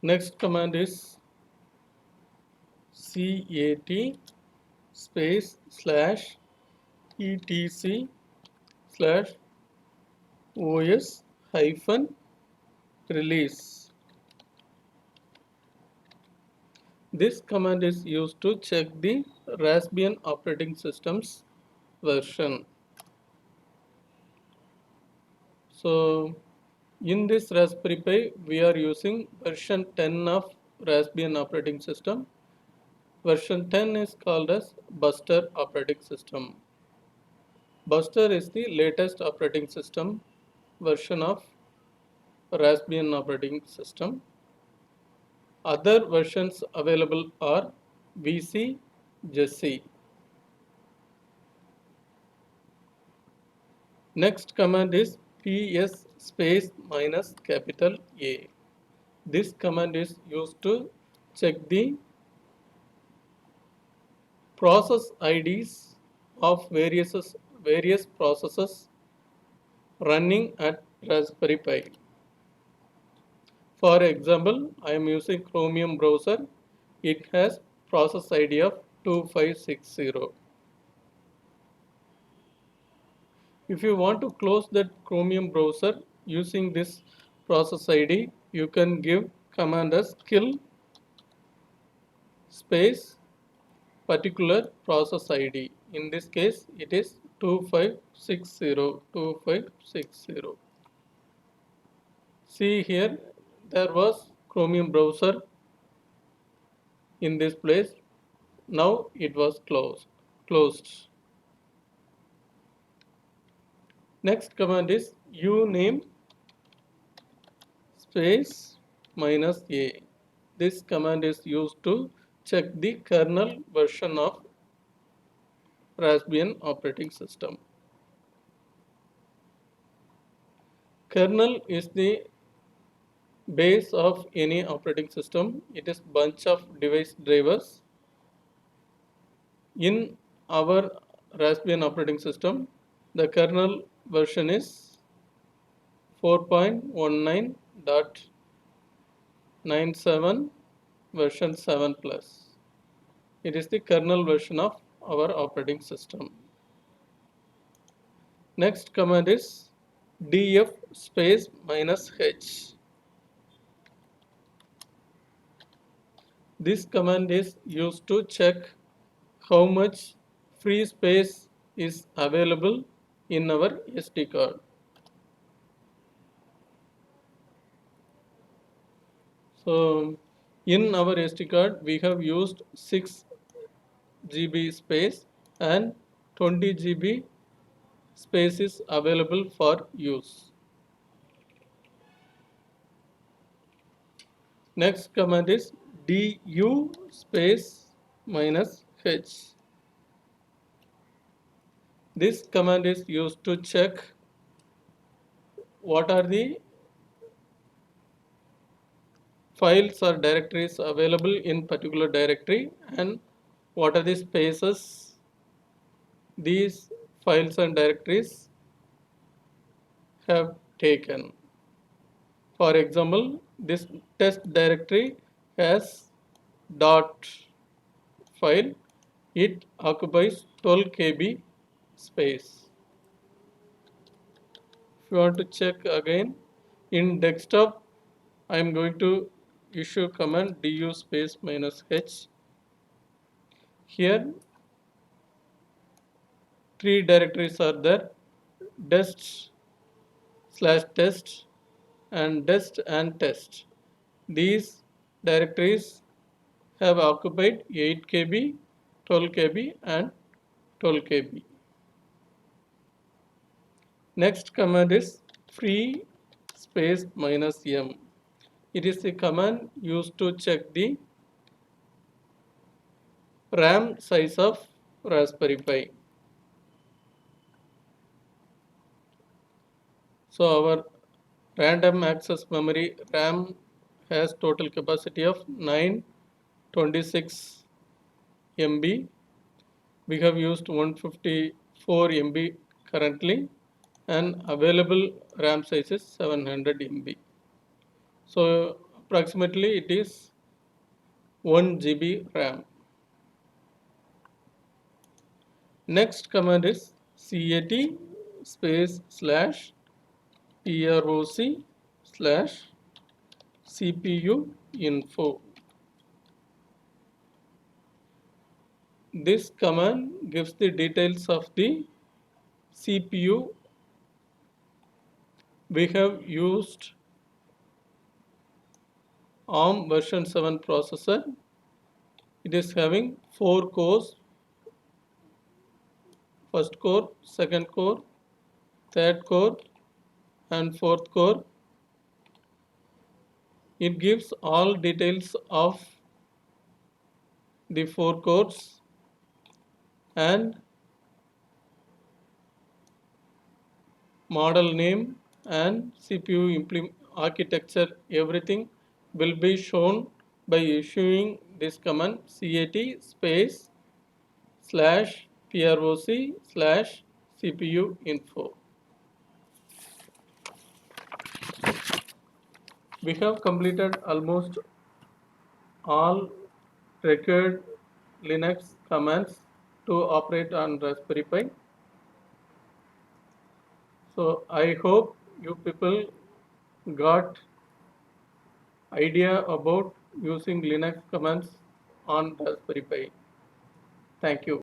Next command is cat space slash etc slash os hyphen release. This command is used to check the Raspbian operating system's version. So in this Raspberry Pi, we are using version 10 of Raspbian operating system. Version 10 is called as Buster operating system. Buster is the latest operating system version of Raspbian operating system. Other versions available are VC, Jessie. Next command is ps space minus capital A. This command is used to check the process IDs of various processes running at Raspberry Pi. For example, I am using Chromium browser. It has process ID of 2560. If you want to close that Chromium browser using this process ID, you can give command as kill space particular process ID. In this case, it is 2560. See here, there was Chromium browser in this place. Now it was closed. Next command is uname space minus a. This command is used to check the kernel version of Raspbian operating system. Kernel is the base of any operating system. It is bunch of device drivers. In our Raspbian operating system, the kernel version is 4.19.97 version 7 plus. It is the kernel version of our operating system. Next command is df space minus h. This command is used to check how much free space is available in our SD card. So in our SD card we have used 6 GB space and 20 GB space is available for use. Next command is du space minus h. This command is used to check what are the files or directories available in particular directory and what are the spaces these files and directories have taken. For example, this test directory has dot file. It occupies 12 KB space. If you want to check again, in desktop, I am going to issue command du space minus h. Here, 3 directories are there: dest slash test and dest and test. These directories have occupied 8 KB, 12 KB and 12 KB. Next command is free space minus m. It is the command used to check the RAM size of Raspberry Pi. So our random access memory RAM has total capacity of 926 MB. We have used 154 MB currently and available RAM size is 700 MB. So approximately it is 1 GB RAM. Next command is cat space slash proc slash cpu info. This command gives the details of the CPU. We have used ARM version 7 processor. It is having 4 cores, first core, second core, third core and fourth core. It gives all details of the 4 cores and model name and CPU architecture. Everything will be shown by issuing this command cat space slash proc slash cpu info. We have completed almost all required Linux commands to operate on Raspberry Pi. So I hope you people got idea about using Linux commands on Raspberry Pi. Thank you.